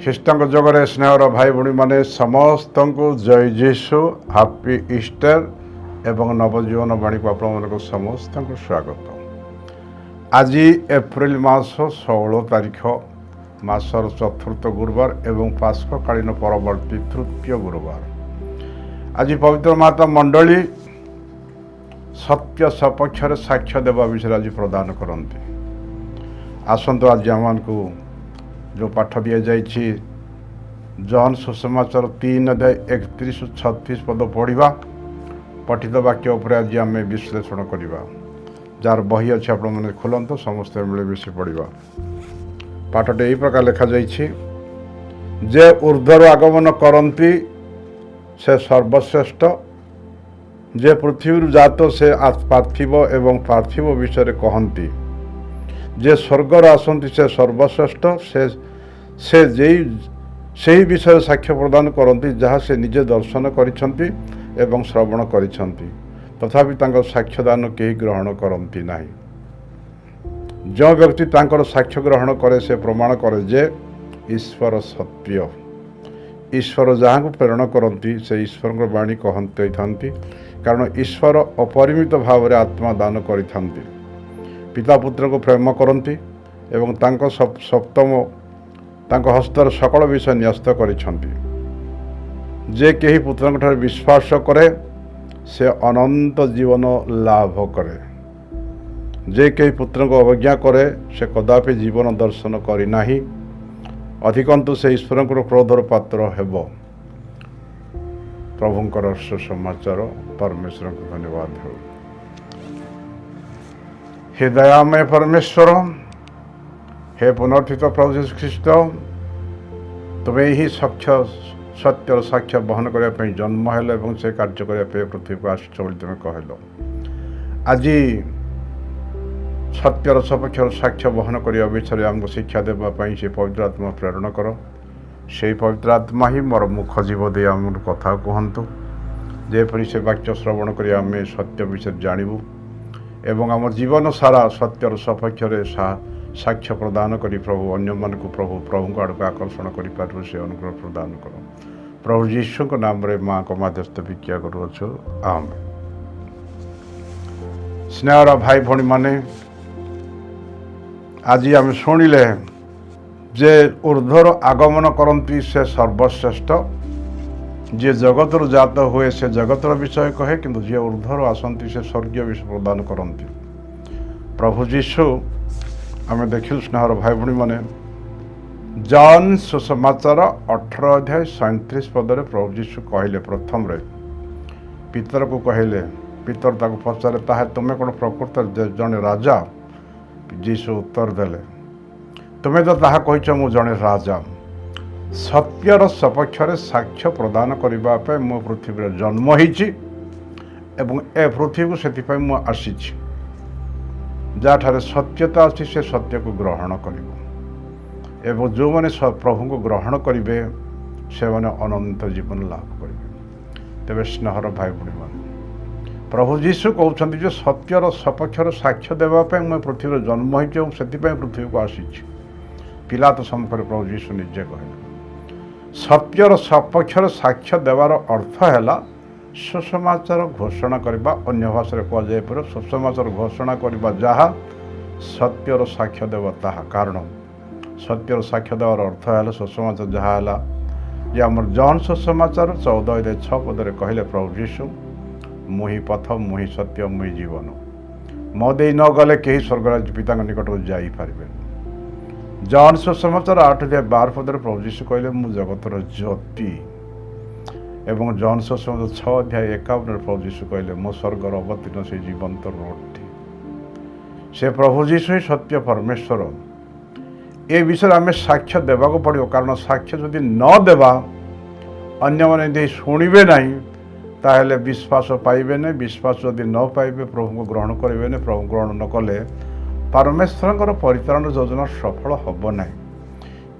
ଖ୍ରୀଷ୍ଟଙ୍କ ଯୋଗରେ ସ୍ନେହର ଭାଇ ଭଉଣୀମାନେ ସମସ୍ତଙ୍କୁ ଜୟ ଯୀଶୁ, ହାପି ଇଷ୍ଟର ଏବଂ ନବଜୀବନ ବାଣୀକୁ ଆପଣମାନଙ୍କୁ ସମସ୍ତଙ୍କୁ ସ୍ୱାଗତ। ଆଜି ଏପ୍ରିଲ ମାସ 16 ତାରିଖ, ମାସର ଚତୁର୍ଥ ଗୁରୁବାର ଏବଂ ପାର୍ଶ୍ୱକାଳୀନ ପରବର୍ତ୍ତୀ ତୃତୀୟ ଗୁରୁବାର। ଆଜି ପବିତ୍ର ମାତା ମଣ୍ଡଳୀ ସତ୍ୟ ସପକ୍ଷରେ ସାକ୍ଷ୍ୟ ଦେବା ବିଷୟରେ ଆଜି ପ୍ରଦାନ କରନ୍ତି। ଆସନ୍ତୁ ଆଜି ଆମମାନଙ୍କୁ ଯେଉଁ ପାଠ ଦିଆଯାଇଛି ଜନ୍ ସୁସମାଚାର 3:31-36 ପଦ ପଢ଼ିବା। ପଠିତ ବାକ୍ୟ ଉପରେ ଆଜି ଆମେ ବିଶ୍ଳେଷଣ କରିବା। ଯାହାର ବହି ଅଛି ଆପଣମାନେ ଖୋଲନ୍ତୁ, ସମସ୍ତେ ମିଳିମିଶି ପଢ଼ିବା। ପାଠଟି ଏହି ପ୍ରକାର ଲେଖାଯାଇଛି, ଯେ ଉର୍ଦ୍ଧ୍ୱରୁ ଆଗମନ କରନ୍ତି ସେ ସର୍ବଶ୍ରେଷ୍ଠ, ଯେ ପୃଥିବୀରୁ ଜାତ ସେ ପାର୍ଥିବ ଏବଂ ପାର୍ଥିବ ବିଷୟରେ କହନ୍ତି, ଯେ ସ୍ୱର୍ଗରୁ ଆସନ୍ତି ସେ ସର୍ବଶ୍ରେଷ୍ଠ, ସେ ସେହି ବିଷୟରେ ସାକ୍ଷ୍ୟ ପ୍ରଦାନ କରନ୍ତି ଯାହା ସେ ନିଜେ ଦର୍ଶନ କରିଛନ୍ତି ଏବଂ ଶ୍ରବଣ କରିଛନ୍ତି, ତଥାପି ତାଙ୍କ ସାକ୍ଷ୍ୟଦାନ କେହି ଗ୍ରହଣ କରନ୍ତି ନାହିଁ। ଯେଉଁ ବ୍ୟକ୍ତି ତାଙ୍କର ସାକ୍ଷ୍ୟ ଗ୍ରହଣ କରେ ସେ ପ୍ରମାଣ କରେ ଯେ ଈଶ୍ୱର ସତ୍ୟ। ଈଶ୍ୱର ଯାହାଙ୍କୁ ପ୍ରେରଣ କରନ୍ତି ସେ ଈଶ୍ୱରଙ୍କ ବାଣୀ କହିଥାନ୍ତି, କାରଣ ଈଶ୍ୱର ଅପରିମିତ ଭାବରେ ଆତ୍ମା ଦାନ କରିଥାନ୍ତି। ପିତା ପୁତ୍ରଙ୍କୁ ପ୍ରେମ କରନ୍ତି ଏବଂ ତାଙ୍କ ହସ୍ତରେ ସକଳ ବିଷୟ ନ୍ୟସ୍ତ କରିଛନ୍ତି। ଯେ କେହି ପୁତ୍ରଙ୍କଠାରେ ବିଶ୍ୱାସ କରେ ସେ ଅନନ୍ତ ଜୀବନ ଲାଭ କରେ। ଯେ କେହି ପୁତ୍ରଙ୍କୁ ଅବଜ୍ଞା କରେ ସେ କଦାପି ଜୀବନ ଦର୍ଶନ କରିନାହିଁ, ଅଧିକନ୍ତୁ ସେ ଈଶ୍ୱରଙ୍କର କ୍ରୋଧର ପାତ୍ର ହେବ। ପ୍ରଭୁଙ୍କର ସୁସମାଚାର। ପରମେଶ୍ୱରଙ୍କୁ ଧନ୍ୟବାଦ ହେଉ। ହେ ଦୟାମୟ ପରମେଶ୍ୱର, ହେ ପୁନର୍ଥିତ ପ୍ରଭୁ ଯୀଶୁ ଖ୍ରୀଷ୍ଟ, ତୁମେ ହିଁ ସତ୍ୟର ସାକ୍ଷ୍ୟ ବହନ କରିବା ପାଇଁ ଜନ୍ମ ହେଲ ଏବଂ ସେ କାର୍ଯ୍ୟ କରିବା ପାଇଁ ପୃଥିବୀକୁ ଆସିଛ ବୋଲି ତୁମେ କହିଲ। ଆଜି ସତ୍ୟର ସପକ୍ଷର ସାକ୍ଷ୍ୟ ବହନ କରିବା ବିଷୟରେ ଆମକୁ ଶିକ୍ଷା ଦେବା ପାଇଁ ସେ ପବିତ୍ର ଆତ୍ମା ପ୍ରେରଣ କର। ସେହି ପବିତ୍ର ଆତ୍ମା ହିଁ ମୋର ମୁଖ ଜୀବ ଦେଇ ଆମର କଥା କୁହନ୍ତୁ, ଯେପରି ସେ ବାକ୍ୟ ଶ୍ରବଣ କରି ଆମେ ସତ୍ୟ ବିଷୟରେ ଜାଣିବୁ ଏବଂ ଆମ ଜୀବନ ସାରା ସତ୍ୟର ସପକ୍ଷରେ ସାକ୍ଷ୍ୟ ପ୍ରଦାନ କରି ପ୍ରଭୁ ଅନ୍ୟମାନଙ୍କୁ ପ୍ରଭୁଙ୍କ ଆଡ଼କୁ ଆକର୍ଷଣ କରିପାରିବୁ। ସେ ଅନୁଗ୍ରହ ପ୍ରଦାନ କର। ପ୍ରଭୁ ଯୀଶୁଙ୍କ ନାମରେ ମାଆଙ୍କ ମାଧ୍ୟସ୍ଥ ଭିକ୍ଷା କରୁଅଛୁ, ଆମେନ୍। ସ୍ନେହର ଭାଇ ଭଉଣୀମାନେ, ଆଜି ଆମେ ଶୁଣିଲେ ଯେ ଉର୍ଦ୍ଧ୍ୱରୁ ଆଗମନ କରନ୍ତି ସେ ସର୍ବଶ୍ରେଷ୍ଠ। ଯିଏ ଜଗତରୁ ଜାତ ହୁଏ ସେ ଜଗତର ବିଷୟ କହେ, କିନ୍ତୁ ଯିଏ ଉର୍ଦ୍ଧ୍ୱରୁ ଆସନ୍ତି ସେ ସ୍ୱର୍ଗୀୟ ବିଷୟ ପ୍ରଦାନ କରନ୍ତି। ପ୍ରଭୁ ଯୀଶୁ ଆମେ ଦେଖିଲୁ ସ୍ନେହର ଭାଇ ଭଉଣୀମାନେ, ଜନ୍ ସୁସମାଚାର 18:37 ପଦରେ ପ୍ରଭୁ ଯୀଶୁ କହିଲେ, ପ୍ରଥମରେ ପିତରକୁ କହିଲେ। ପିତର ତାକୁ ପଚାରେ, ତାହା ତୁମେ କ'ଣ ପ୍ରକୃତରେ ଜଣେ ରାଜା? ଯୀଶୁ ଉତ୍ତର ଦେଲେ, ତୁମେ ତ ତାହା କହିଛ, ମୁଁ ଜଣେ ରାଜା। ସତ୍ୟର ସପକ୍ଷରେ ସାକ୍ଷ୍ୟ ପ୍ରଦାନ କରିବା ପାଇଁ ମୁଁ ପୃଥିବୀରେ ଜନ୍ମ ହେଇଛି ଏବଂ ଏ ପୃଥିବୀକୁ ସେଥିପାଇଁ ମୁଁ ଆସିଛି। ଯାହାଠାରେ ସତ୍ୟତା ଅଛି ସେ ସତ୍ୟକୁ ଗ୍ରହଣ କରିବ ଏବଂ ଯେଉଁମାନେ ପ୍ରଭୁଙ୍କୁ ଗ୍ରହଣ କରିବେ ସେମାନେ ଅନନ୍ତ ଜୀବନ ଲାଭ କରିବେ। ତେବେ ସ୍ନେହର ଭାଇ ଭଉଣୀମାନେ, ପ୍ରଭୁ ଯୀଶୁ କହୁଛନ୍ତି ଯେ ସତ୍ୟର ସପକ୍ଷରେ ସାକ୍ଷ୍ୟ ଦେବା ପାଇଁ ମୁଁ ପୃଥିବୀରେ ଜନ୍ମ ହେଇଛି ଏବଂ ସେଥିପାଇଁ ପୃଥିବୀକୁ ଆସିଛି। ପିଲାତ ସମ୍ମୁଖରେ ପ୍ରଭୁ ଯୀଶୁ ନିଜେ କହିଲେ। ସତ୍ୟର ସପକ୍ଷରେ ସାକ୍ଷ୍ୟ ଦେବାର ଅର୍ଥ ହେଲା ସୁସମାଚାର ଘୋଷଣା କରିବା। ଅନ୍ୟ ଭାଷାରେ କୁହାଯାଇପାରେ ସୁସମାଚାର ଘୋଷଣା କରିବା, ଯାହା ସତ୍ୟର ସାକ୍ଷ୍ୟ ଦେବ ତାହା। କାରଣ ସତ୍ୟର ସାକ୍ଷ୍ୟ ଦେବାର ଅର୍ଥ ହେଲା ସୁସମାଚାର, ଯାହା ହେଲା ଯେ ଆମର ଜନ୍ ସୁସମାଚାର 14:6 ପଦରେ କହିଲେ ପ୍ରଭୁ ଯୀଶୁ, ମୁଁ ହିଁ ପଥ, ମୁଁ ହିଁ ସତ୍ୟ, ମୁଁ ହିଁ ଜୀବନ। ମୋ ଦେଇ ନ ଗଲେ କେହି ସ୍ୱର୍ଗରାଜ ପିତାଙ୍କ ନିକଟକୁ ଯାଇପାରିବେନି। ଜନ୍ ସୁସମାଚାର 8:12 ପଦରେ ପ୍ରଭୁ ଯୀଶୁ କହିଲେ, ମୁଁ ଜଗତର ଜ୍ୟୋତି। ଏବଂ ଜନ୍ ସୁସମାଚାର 6:51 ପ୍ରଭୁ ଯୀଶୁ କହିଲେ, ମୁଁ ସ୍ୱର୍ଗର ଅବତୀର୍ଣ୍ଣ ସେଇ ଜୀବନ୍ତ ରୋଟି। ସେ ପ୍ରଭୁ ଯୀଶୁ ହିଁ ସତ୍ୟ ପରମେଶ୍ୱର। ଏ ବିଷୟରେ ଆମେ ସାକ୍ଷ୍ୟ ଦେବାକୁ ପଡ଼ିବ, କାରଣ ସାକ୍ଷ୍ୟ ଯଦି ନ ଦେବା, ଅନ୍ୟମାନେ ଯଦି ଶୁଣିବେ ନାହିଁ ତାହେଲେ ବିଶ୍ୱାସ ପାଇବେ ନାହିଁ। ବିଶ୍ୱାସ ଯଦି ନ ପାଇବେ ପ୍ରଭୁଙ୍କୁ ଗ୍ରହଣ କରିବେ ନାହିଁ। ପ୍ରଭୁ ଗ୍ରହଣ ନ କଲେ ପରମେଶ୍ୱରଙ୍କର ପରିତ୍ରାଣ ଯୋଜନା ସଫଳ ହେବ ନାହିଁ।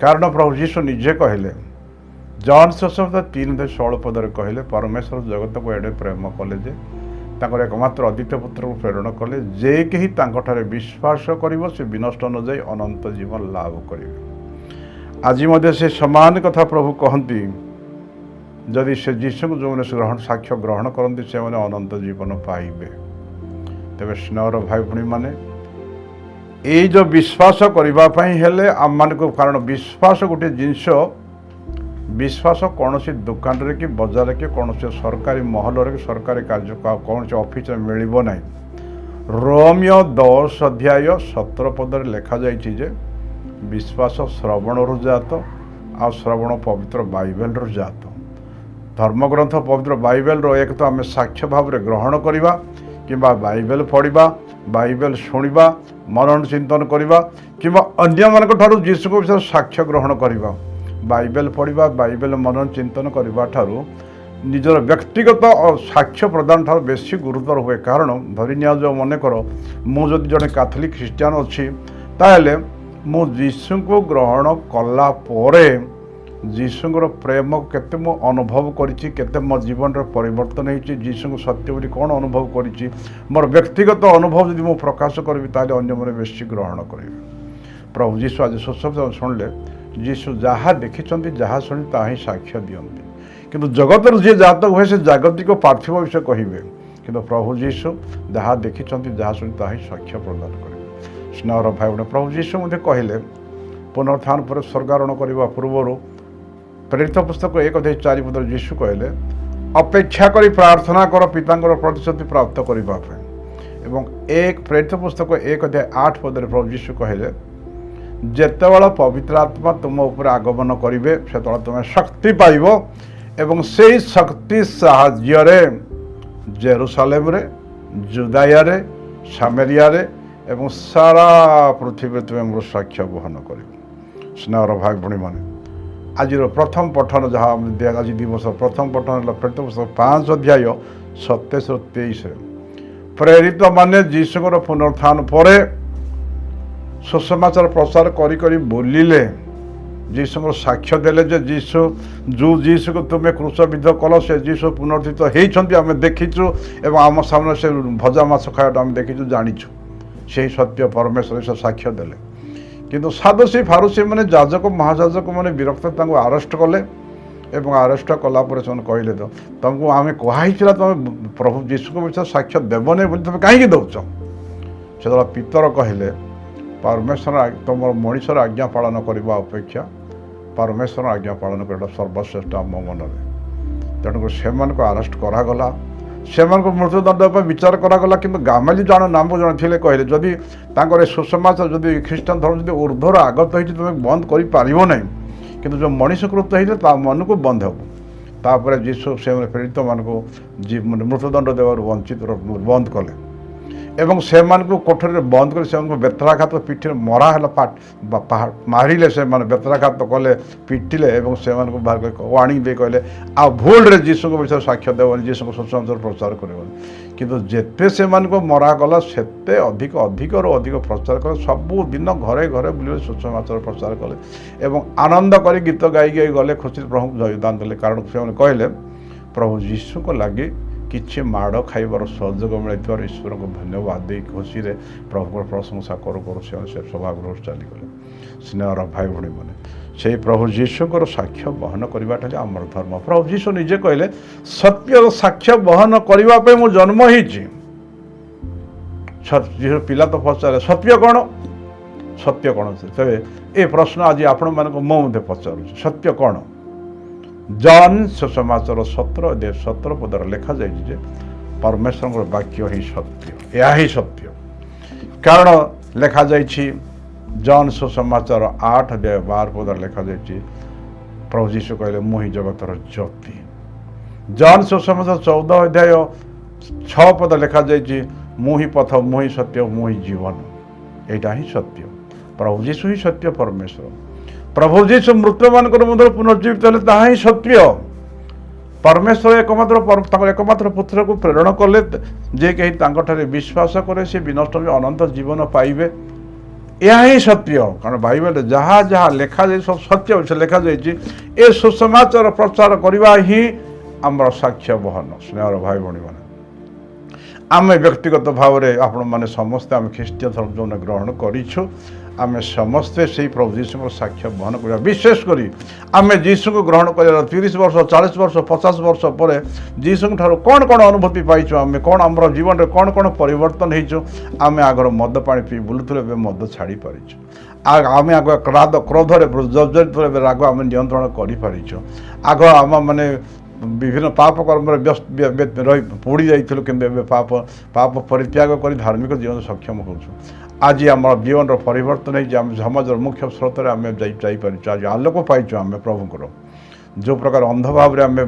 କାରଣ ପ୍ରଭୁ ଯୀଶୁ ନିଜେ କହିଲେ, ଜନ୍ ସୁସମାଚାର 3:16 ପଦରେ କହିଲେ, ପରମେଶ୍ୱର ଜଗତକୁ ଏଡ଼େ ପ୍ରେମ କଲେ ଯେ ତାଙ୍କର ଏକମାତ୍ର ଅଦ୍ୱିତୀୟ ପୁତ୍ରକୁ ପ୍ରେରଣ କଲେ, ଯେ କେହି ତାଙ୍କଠାରେ ବିଶ୍ୱାସ କରିବ ସେ ବିନଷ୍ଟ ନ ଯାଇ ଅନନ୍ତ ଜୀବନ ଲାଭ କରିବେ। ଆଜି ମଧ୍ୟ ସେ ସମାନ କଥା ପ୍ରଭୁ କହନ୍ତି, ଯଦି ସେ ଯୀଶୁଙ୍କୁ ଯେଉଁମାନେ ସାକ୍ଷ୍ୟ ଗ୍ରହଣ କରନ୍ତି ସେମାନେ ଅନନ୍ତ ଜୀବନ ପାଇବେ। ତେବେ ସ୍ନେହର ଭାଇ ଭଉଣୀମାନେ, ଏଇ ଯେଉଁ ବିଶ୍ୱାସ କରିବା ପାଇଁ ହେଲେ ଆମମାନଙ୍କୁ, କାରଣ ବିଶ୍ୱାସ ଗୋଟିଏ ଜିନିଷ, ବିଶ୍ୱାସ କୌଣସି ଦୋକାନରେ କି ବଜାରରେ କି କୌଣସି ସରକାରୀ ମହଲରେ କି ସରକାରୀ କାର୍ଯ୍ୟ କୌଣସି ଅଫିସରେ ମିଳିବ ନାହିଁ। ରୋମିଓ 10:17 ଲେଖାଯାଇଛି ଯେ ବିଶ୍ୱାସ ଶ୍ରବଣରୁ ଜାତ, ଆଉ ଶ୍ରବଣ ପବିତ୍ର ବାଇବେଲରୁ ଜାତ। ଧର୍ମଗ୍ରନ୍ଥ ପବିତ୍ର ବାଇବେଲର ଏକ ତ ଆମେ ସାକ୍ଷ୍ୟ ଭାବରେ ଗ୍ରହଣ କରିବା, କିମ୍ବା ବାଇବେଲ ପଢ଼ିବା, ବାଇବେଲ ଶୁଣିବା, ମନନ ଚିନ୍ତନ କରିବା, କିମ୍ବା ଅନ୍ୟମାନଙ୍କ ଠାରୁ ଯୀଶୁଙ୍କ ବିଷୟରେ ସାକ୍ଷ୍ୟ ଗ୍ରହଣ କରିବା। ବାଇବେଲ ପଢ଼ିବା, ବାଇବେଲ ମନନ ଚିନ୍ତନ କରିବା ଠାରୁ ନିଜର ବ୍ୟକ୍ତିଗତ ସାକ୍ଷ୍ୟ ପ୍ରଦାନ ଠାରୁ ବେଶୀ ଗୁରୁତର ହୁଏ। କାରଣ ଧରି ନିଆଯାଉ, ମନେକର ମୁଁ ଯଦି ଜଣେ କାଥୋଲିକ ଖ୍ରୀଷ୍ଟିଆନ ଅଛି, ତାହେଲେ ମୁଁ ଯୀଶୁଙ୍କୁ ଗ୍ରହଣ କଲା ପରେ ଯୀଶୁଙ୍କର ପ୍ରେମକୁ କେତେ ମୁଁ ଅନୁଭବ କରିଛି, କେତେ ମୋ ଜୀବନରେ ପରିବର୍ତ୍ତନ ହେଇଛି, ଯୀଶୁଙ୍କୁ ସତ୍ୟ ବୋଲି କ'ଣ ଅନୁଭବ କରିଛି, ମୋର ବ୍ୟକ୍ତିଗତ ଅନୁଭବ ଯଦି ମୁଁ ପ୍ରକାଶ କରିବି, ତାହେଲେ ଅନ୍ୟମାନେ ବେଶୀ ଗ୍ରହଣ କରିବେ। ପ୍ରଭୁ ଯୀଶୁ ଆଜି ସୁଶବ୍ଦ ଶୁଣିଲେ, ଯୀଶୁ ଯାହା ଦେଖିଛନ୍ତି, ଯାହା ଶୁଣି ତାହା ହିଁ ସାକ୍ଷ୍ୟ ଦିଅନ୍ତି। କିନ୍ତୁ ଜଗତରୁ ଯିଏ ଜାତ ହୁଏ ସେ ଜାଗତିକ ପାର୍ଥିବ ବିଷୟ କହିବେ, କିନ୍ତୁ ପ୍ରଭୁ ଯୀଶୁ ଯାହା ଦେଖିଛନ୍ତି, ଯାହା ଶୁଣି ତାହା ହିଁ ସାକ୍ଷ୍ୟ ପ୍ରଦାନ କରିବେ। ସ୍ନେହର ଭାଇ ଭଉଣୀ, ପ୍ରଭୁ ଯୀଶୁ ମଧ୍ୟ କହିଲେ, ପୁନରୁତ୍ଥାନ ପରେ ସ୍ୱର୍ଗାରୋହଣ କରିବା ପୂର୍ବରୁ ପ୍ରେରିତ ପୁସ୍ତକ 1:4 ଯୀଶୁ କହିଲେ, ଅପେକ୍ଷା କରି ପ୍ରାର୍ଥନା କର ପିତାଙ୍କର ପ୍ରତିଶ୍ରୁତି ପ୍ରାପ୍ତ କରିବା ପାଇଁ। ଏବଂ ପ୍ରେରିତ ପୁସ୍ତକ 1:8 ପ୍ରଭୁ ଯୀଶୁ କହିଲେ, ଯେତେବେଳେ ପବିତ୍ର ଆତ୍ମା ତୁମ ଉପରେ ଆଗମନ କରିବେ, ସେତେବେଳେ ତୁମେ ଶକ୍ତି ପାଇବ ଏବଂ ସେହି ଶକ୍ତି ସାହାଯ୍ୟରେ ଜେରୁସାଲେମରେ, ଜୁଦାୟାରେ, ସାମେରିଆରେ ଏବଂ ସାରା ପୃଥିବୀରେ ତୁମେ ମୋର ସାକ୍ଷ୍ୟ ବହନ କରିବ। ସ୍ନେହର ଭାଇ ଭଉଣୀମାନେ, ଆଜିର ପ୍ରଥମ ପଠନ ଯାହା ଆଜି ଦିବସ ପ୍ରଥମ ପଠନ ହେଲା ପ୍ରେରିତ ପୁସ୍ତକ 5:27-23। ପ୍ରେରିତ ମାନେ ଯୀଶୁଙ୍କର ପୁନରୁତ୍ଥାନ ପରେ ସୁସମାଚାର ପ୍ରଚାର କରି କରି ବୁଲିଲେ, ଯୀଶୁଙ୍କର ସାକ୍ଷ୍ୟ ଦେଲେ ଯେ ଯେଉଁ ଯୀଶୁକୁ ତୁମେ କ୍ରୁଶବିଦ୍ଧ କଲ, ସେ ଯୀଶୁ ପୁନରୁତ୍ଥିତ ହେଇଛନ୍ତି, ଆମେ ଦେଖିଛୁ ଏବଂ ଆମ ସାମ୍ନାରେ ସେ ଭଜା ମାଛ ଖାଇବାଟା ଆମେ ଦେଖିଛୁ, ଜାଣିଛୁ। ସେହି ସତ୍ୟ ପରମେଶ୍ୱର ସେ ସାକ୍ଷ୍ୟ ଦେଲେ। କିନ୍ତୁ ସାଦୁସୀ ଫାରୁସୀ ମାନେ, ଯାଜକ ମହାଯାଜକ ମାନେ ବିରକ୍ତ, ତାଙ୍କୁ ଆରେଷ୍ଟ କଲେ ଏବଂ ଆରେଷ୍ଟ କଲା ପରେ ସେମାନେ କହିଲେ, ତମକୁ ଆମେ କୁହାହେଇଥିଲା ତୁମେ ପ୍ରଭୁ ଯୀଶୁଙ୍କ ବିଷୟରେ ସାକ୍ଷ୍ୟ ଦେବନି ବୋଲି ତୁମେ କାହିଁକି ଦେଉଛ? ସେତେବେଳେ ପିତର କହିଲେ, ପରମେଶ୍ୱର ତୁମର ମଣିଷର ଆଜ୍ଞା ପାଳନ କରିବା ଅପେକ୍ଷା ପରମେଶ୍ୱର ଆଜ୍ଞା ପାଳନ କରିବା ସର୍ବଶ୍ରେଷ୍ଠ ଆମ ମନରେ। ତେଣୁକରି ସେମାନଙ୍କୁ ଆରେଷ୍ଟ କରାଗଲା, ସେମାନଙ୍କୁ ମୃତ୍ୟୁଦଣ୍ଡ ପାଇଁ ବିଚାର କରାଗଲା। କିନ୍ତୁ ଗାମାଲି ଜଣେ ଥିଲେ, କହିଲେ ଯଦି ତାଙ୍କର ଏ ସୁସମାଚାର, ଯଦି ଖ୍ରୀଷ୍ଟିଆନ ଧର୍ମ ଯଦି ଉର୍ଦ୍ଧ୍ୱର ଆଗତ ହେଇଛି, ତୁମେ ବନ୍ଦ କରିପାରିବ ନାହିଁ, କିନ୍ତୁ ଯେଉଁ ମଣିଷକୃତ ହେଇଛି ତା ମନକୁ ବନ୍ଦ ହେବ। ତାପରେ ଯୀଶୁ ସେମାନେ ପ୍ରେରିତମାନଙ୍କୁ ମୃତ୍ୟୁଦଣ୍ଡ ଦେବାରୁ ବନ୍ଦ କଲେ ଏବଂ ସେମାନଙ୍କୁ କୋଠରୀରେ ବନ୍ଦ କରି ସେମାନଙ୍କୁ ବେତ୍ରାଘାତ ପିଠିରେ ମରା ହେଲା, ମାରିଲେ, ସେମାନେ ବେତ୍ରାଘାତ କଲେ, ପିଟିଲେ ଏବଂ ସେମାନଙ୍କୁ ବାହାର କରି ୱାର୍ଣ୍ଣିଂ ଦେଇ କହିଲେ, ଆଉ ଭୁଲରେ ଯୀଶୁଙ୍କ ବିଷୟରେ ସାକ୍ଷ୍ୟ ଦେବନି, ଯୀଶୁଙ୍କ ସୁସମାଚାର ପ୍ରଚାର କରିବନି। କିନ୍ତୁ ଯେତେ ସେମାନଙ୍କୁ ମରାଗଲା, ସେତେ ଅଧିକରୁ ଅଧିକ ପ୍ରଚାର କଲେ। ସବୁଦିନ ଘରେ ଘରେ ବୁଲି ସୁସମାଚାର ପ୍ରଚାର କଲେ ଏବଂ ଆନନ୍ଦ କରି ଗୀତ ଗାଇ ଗଲେ, ଖୁସିରେ ପ୍ରଭୁଙ୍କୁ ଜୟଦାନ ଦେଲେ। କାରଣ ସେମାନେ କହିଲେ, ପ୍ରଭୁ ଯୀଶୁଙ୍କ ଲାଗି କିଛି ମାଡ଼ ଖାଇବାର ସୁଯୋଗ ମିଳିଥିବାରୁ ଈଶ୍ୱରଙ୍କୁ ଧନ୍ୟବାଦ ଦେଇ ଖୁସିରେ ପ୍ରଭୁଙ୍କର ପ୍ରଶଂସା କରୁ ସେମାନେ ସେ ସଭାଗୃହରୁ ଚାଲିଗଲେ। ସ୍ନେହର ଭାଇ ଭଉଣୀମାନେ, ସେହି ପ୍ରଭୁ ଯୀଶୁଙ୍କର ସାକ୍ଷ୍ୟ ବହନ କରିବାଟା ହେଲା ଆମର ଧର୍ମ। ପ୍ରଭୁ ଯୀଶୁ ନିଜେ କହିଲେ, ସତ୍ୟର ସାକ୍ଷ୍ୟ ବହନ କରିବା ପାଇଁ ମୁଁ ଜନ୍ମ ହେଇଛି। ପିଲା ତ ପଚାରେ, ସତ୍ୟ କ'ଣ? ସତ୍ୟ କ'ଣ? ତେବେ ଏ ପ୍ରଶ୍ନ ଆଜି ଆପଣମାନଙ୍କୁ ମୁଁ ମଧ୍ୟ ପଚାରୁଛି, ସତ୍ୟ କ'ଣ? ଜନ୍ ସୁସମାଚାର 17:17 ଲେଖାଯାଇଛି ଯେ ପରମେଶ୍ୱରଙ୍କର ବାକ୍ୟ ହିଁ ସତ୍ୟ, ଏହା ହିଁ ସତ୍ୟ। କାରଣ ଲେଖାଯାଇଛି ଜନ୍ ସୁସମାଚାର 8:12 ଲେଖାଯାଇଛି, ପ୍ରଭୁ ଯୀଶୁ କହିଲେ, ମୁଁ ହିଁ ଜଗତର ଜ୍ୟୋତି। ଜନ୍ ସୁସମାଚାର 14:6 ଲେଖାଯାଇଛି, ମୁଁ ହିଁ ପଥ, ମୁଁ ହିଁ ସତ୍ୟ, ମୁଁ ହିଁ ଜୀବନ। ଏଇଟା ହିଁ ସତ୍ୟ। ପ୍ରଭୁ ଯୀଶୁ ହିଁ ସତ୍ୟ ପରମେଶ୍ୱର। ପ୍ରଭୁ ଯୀଶୁ ମୃତ୍ୟୁମାନଙ୍କର ମଧ୍ୟରେ ପୁନର୍ଜୀବିତ ହେଲେ, ତାହା ହିଁ ସତ୍ୟ। ପରମେଶ୍ୱର ତାଙ୍କର ଏକମାତ୍ର ପୁତ୍ରକୁ ପ୍ରେରଣ କଲେ, ଯେ କେହି ତାଙ୍କଠାରେ ବିଶ୍ୱାସ କରେ ସେ ବିନଷ୍ଟ ହୋଇ ଅନନ୍ତ ଜୀବନ ପାଇବେ। ଏହା ହିଁ ସତ୍ୟ। କାରଣ ବାଇବେଲରେ ଯାହା ଯାହା ଲେଖାଯାଇଛି ସବୁ ସତ୍ୟ ବିଷୟରେ ଲେଖାଯାଇଛି। ଏ ସୁସମାଚାର ପ୍ରଚାର କରିବା ହିଁ ଆମର ସାକ୍ଷ୍ୟ ବହନ। ସ୍ନେହର ଭାଇ ଭଉଣୀମାନେ, आमे व्यक्तिगत भाव में आपण मैंने समस्ते आम ख्रीष्टीय धर्म ग्रहण करूँ आम समस्ते से प्रभु जीशु को साक्ष्य बहन करा विशेषकर आम जीशु को ग्रहण कर 30 वर्ष 40 वर्ष 50 वर्ष पर जीशु ठार कौन कौन अनुभूति पाइचु आम कौन आम जीवन में कौन कौन परिवर्तन होइचु आम आगर मद पा पी बुलूले मद छाड़ी पारिचु आम आग क्रोध जर्जरित राग आम नियंत्रण कर आग आम माने विभिन्न पाप कर्म व्यस्त रही पोड़ी जाइलु कि पाप पाप परित्याग कर धार्मिक जीवन सक्षम हो आज आम जीवन परिवर्तन है समाज मुख्य स्रोत आम जापार आज आलोक पाइचु आम प्रभुंर जो प्रकार अंध भाव में आम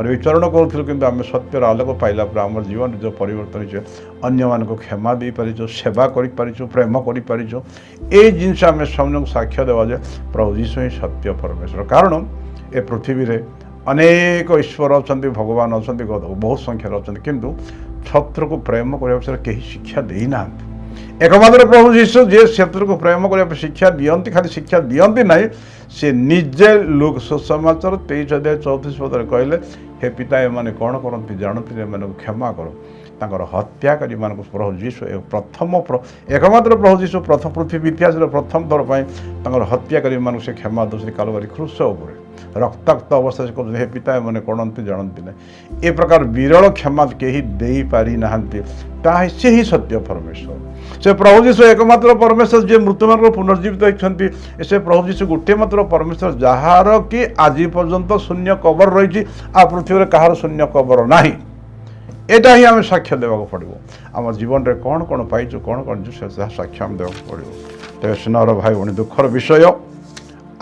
विचरण करूँ कि आम सत्यर आलोक पाइला आम जीवन जो परिवर्तन है अन्य मान को क्षमा दे पारिचु सेवा करूँ प्रेम करूँ ये जिनस आम समझ साक्ष्य देवा जे प्रभु जीशु ही सत्य परमेश्वर कारण ए पृथ्वी रे अनेक ईश्वर अच्छा भगवान अच्छा बहुत संख्यार अच्छा किंतु शत्रु को प्रेम करने कहीं शिक्षा देना एकमात्र प्रभु जीशु जे शत्रु को प्रेम करने शिक्षा दियंती खाली शिक्षा दियंती नहीं से निजे लोक सुसमाचार 23 अध्याय 34 पद कहले हे पिता एमाने कौन करती जानती एम क्षमा करो तांकर हत्याकारी मान प्रभु जीशु प्रथम एकमात्र प्रभु जीशु प्रथम पृथ्वी इतिहास प्रथम थर पर हत्याकारी मान से क्षमा दे कालवारी क्रूस उपर रक्ताक्त अवस्था से कहते हे पिता मैंने कौन जानती ना ए प्रकार विरल क्षमा कहीं दे पारि ना से ही सत्य परमेश्वर से प्रभु जीशु एकमात्र परमेश्वर जे मृत्युमान पुनर्जीवित होती से प्रभु जीशु गोटे मात्र परमेश्वर जार कि आज पर्यंत शून्य कबर रही आ पृथ्वी कहार शून्य कबर ना एटा ही आम साक्ष्य देवाक पड़ो आम जीवन में कौन कौन पाइचु कौन कौन साक्ष्य आम देवाक पड़ो तेज स्नेहर भाई भणी दुखर विषय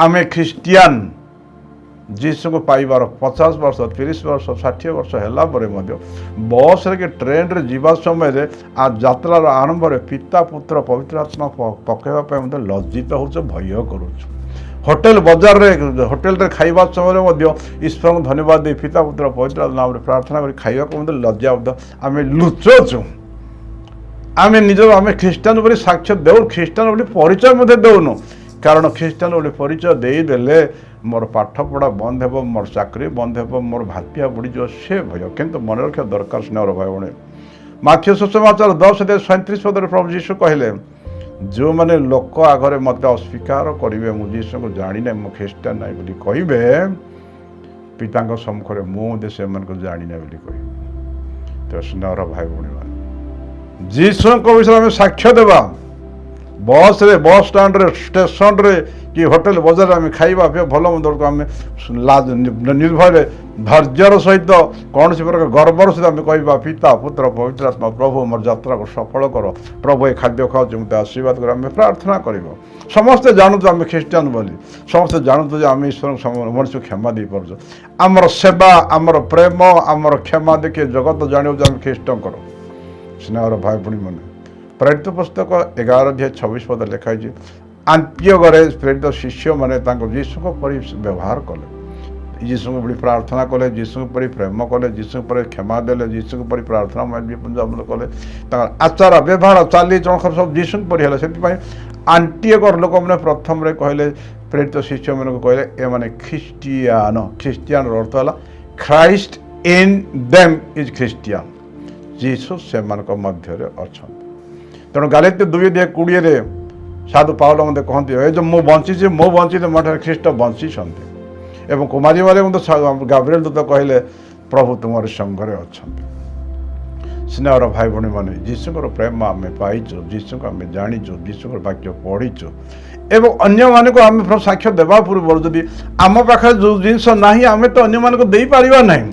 आम ख्रीस्टियान जीशु को पाइबार 50 वर्ष 30 वर्ष 60 वर्ष है बस रे ट्रेन रे जीवा समय आ यात्रार आरंभ में पिता पुत्र पवित्र आत्मा पकड़ा लज्जित हो भय करूँ होटेल बजार रे होटेल रे खाइबा समय ईश्वर को धन्यवाद दे पिता पुत्र पवित्र नाम रे प्रार्थना कर खाइबा को लज्जा आम लुचुचु आम निज आम ख्रीस्टान बोली साक्ष्य देउ ख्रीस्टान बोली परिचय देउनु कारण ख्रीस्टान बोली परिचय देदेले मोर पाठ पढ़ा बंद हो मोर चाकरी बंद हो मोर भातिया बुड़ीज से भय किंतु मन रखा दरकार स्नेहर भाई भणी माथ्यू सुसमाचार 10:37 पद प्रभु जीशु कहले जो मैंने लोक आगे मत अस्वीकार करेंगे मु जीशु को जानी ना मु ख्रीस्टान ना बोली कहे पिता सम्मुखें मुझे से जानी ना बोली कह तो स्नेहर भाई भणी जीशु को विषय में साक्ष्य देवा बस रे बस स्टैंड रे स्टेशन रे कि होटेल बजार आम खाइबा पे भल मंद को आम निर्भय धैर्यर सहित कौन सी प्रकार गर्वर सहित आम कह पिता पुत्र पवित्र आत्मा प्रभु मोर यात्रा को सफल कर प्रभु ये खाद्य खाऊ मत आशीर्वाद कर आम प्रार्थना कर समस्ते जानतु आम ख्रीस्टान बोली समस्ते जानतु आम ईश्वर मनुष्य क्षमा दे पार्छ आमर सेवा आमर प्रेम आमर क्षमा देखिए जगत जान ख्रीष्ट कर स्नेहर भाई भणी मैंने प्रेरित पुस्तक 11:26 पद लिखाई आंतियोगरे प्रेरित शिष्य मैंने जीशु को परि व्यवहार कले जीशु को बड़ी प्रार्थना कले जीशु को परि प्रेम कले जीशु पर क्षमा देले जीशु को परि प्रार्थना में कले आचार व्यवहार चाली चल सब जीशु परि है से आंतियोगर लोक मैंने प्रथम रे कहले प्रेरित शिष्य मन को कहले ए माने ख्रीस्टियान अर्थ है Christ in them is Christian जीशु से मध्य अच्छा तेणु गालात्य 2:20 साधु पाउल मत कहते ये जो मु बंची मो बंची मठे ख्रीष्ट बंची एवं कुमारी मारे गाब्रिएल दूत कहले प्रभु तुम संघरे अच्छा स्नेहर भाई भणी मैंने जीशुकर प्रेम आम पाइचु जीशु को आम जाचु जीशुकर वाक्य पढ़ीचु एवं अन्य मान को आम साक्ष्य देवा पूर्व जदि आम पाखे जो जिनस ना आम तो अन्य मान को दे पारिबा नहीं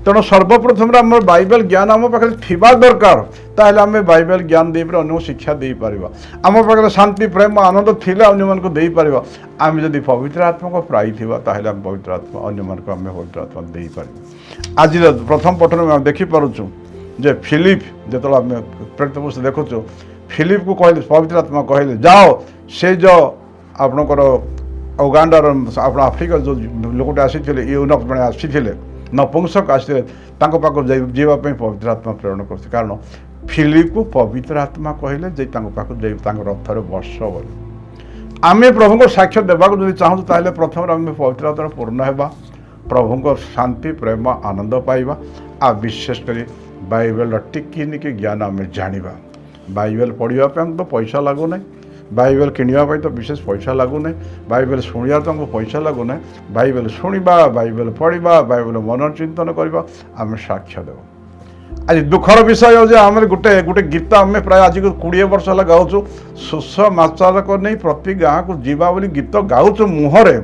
तेणु सर्वप्रथम आम बाइबल ज्ञान आम पाखे थिबा दरकार ताहले आम बाइबल ज्ञान दे अन्य शिक्षा दे पारिबा आम पाखे शांति प्रेम आनंद थिले अन्य मान को दे पारिबा आम जदि पवित्र आत्मा को प्राई थिबा ताहले आम पवित्र आत्मा अन्य मान को आम पवित्र आत्मा दे पारिबा आज प्रथम पठन में देखि पारुछु जे फिलिप जो आम प्रेरित पुस्तक देखुछु फिलिप को कहले पवित्र आत्मा कहले जाओ से जो आपणकर उगांडार आप आफ्रिका जो लोकटे आसी यूनक मैंने आसी नपुंसक आसते पाक जावाई पवित्र आत्मा प्रेरण कर कारण फिलिप को पवित्र आत्मा कहले जे पाक रथर वर्ष बोल आम प्रभु को साक्ष्य देवाक जो चाहूँ ताहले प्रथम आम पवित्र आत्मा पूर्ण होगा प्रभु को शांति प्रेम आनंद पाइबा आ विशेषकर बाइबल टिकिनिक ज्ञान आम जाना बाइबल पढ़ापी तो पैसा लगुना बाइबल किणवाई तो विशेष पैसा लगुना बाइबल शुणा तुमको पैसा लगुना बाइबल शुणा बाइबल पढ़ा बाइबल मन चिंतन करवा आम साक्ष्य देव आज दुखर विषय जे आम गोटे गोटे गीत आम प्राय आज को 20 वर्ष है गाँचु सुसमाचार को नहीं प्रति गाँ को जीवा बोली गीत गाँचु मुहरे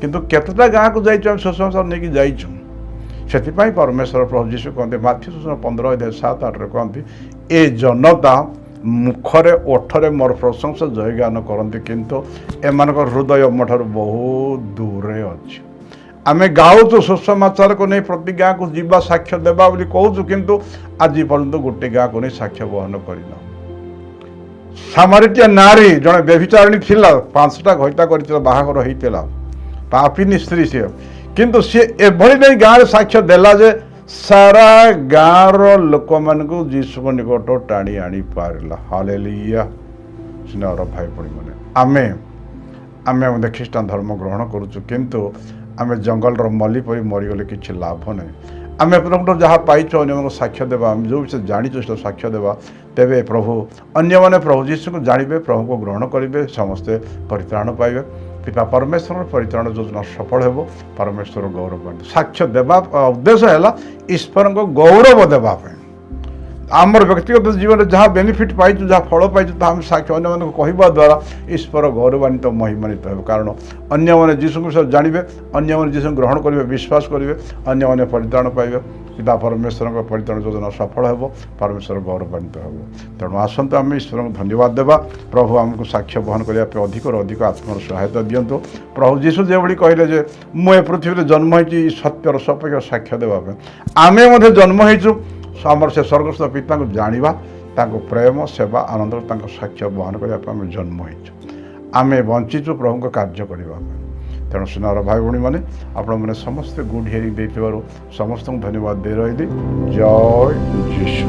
किंतु केतटा गाँ को जाइए सुसमाचार नहीं जाइछुं से परमेश्वर प्रभु जीशु कहते माथ्यू 15:7-8 कहते ए जनता मुखरे ओठरे मोर प्रशंसा जयगान करते किंतु एमान हृदय मोठार बहुत दूरे अच्छे आम गाँचु सुसमाचार को नहीं प्रति गाँ को जीवा साक्ष्य देवा बोली कहूँ किंतु आज पर्यंत गोटे गाँ को नहीं साक्ष्य बहन करना सामरिटिया नारी जड़े व्यभिचारिणी थिला 5टा घईता कर बाहागर होता पापिनी स्त्री सी किंतु सी एभली नहीं गाँव में साक्ष्य देला जे सारा गाँवर लोक मान जीशु निकट टाणी आनी पारा हालेलुया स्नेहर भाई भाई मैंने आमे आमे ख्रीष्टान धर्म ग्रहण करुचु किंतु आम जंगल मल्ली परी मरीगले किसी लाभ ना आम प्रभु जहाँ पाइछ अन्य साक्ष्य देवा आम जो विषय जानी साक्ष्य देवा तेरे प्रभु अन्य मैंने प्रभु जीशु को जानवे प्रभु को ग्रहण करेंगे समस्ते परित्राण पाइबे पिता परमेश्वर परित्राण योजना सफल हो परमेश्वर गौरव साक्ष्य देवा उद्देश्य है ईश्वर को गौरव देवाई आमर व्यक्तिगत जीवन में जहाँ बेनिफिट पाई जहाँ फल पाई आम साक्ष्य अन्य कहवा द्वारा ईश्वर गौरवान्वित महिमान्वित हो कारण अन्य मैंने जीशु को जानवे अन्य मैंने जीशु ग्रहण करेंगे विश्वास करेंगे अन्य मैंने परित्राण पाइबे पिता परमेश्वर को परित्राण योजना सफल हो परमेश्वर गौरवान्वित हो तेणु आसतु आम ईश्वर को धन्यवाद देवा प्रभु आमको साक्ष्य बहन करने अधिक अधिक आत्मार सहायता दिंतु प्रभु जीशु जो कहले जे मुझे पृथ्वी जन्म होती सत्यर सपेक्ष साक्ष्य देवाई आम जन्म होइचु आमर से स्वर्गस्थ पिता को जाना प्रेम सेवा आनंद साक्ष्य बहन करने जन्म होइचु आमे बंचीचु प्रभु को कार्य करने तेणु सुनार भाई भाई मैंने आपण मैंने समस्ते गुड हियरिंग देथिबारु समस्त धन्यवाद दे रही जय जीशु।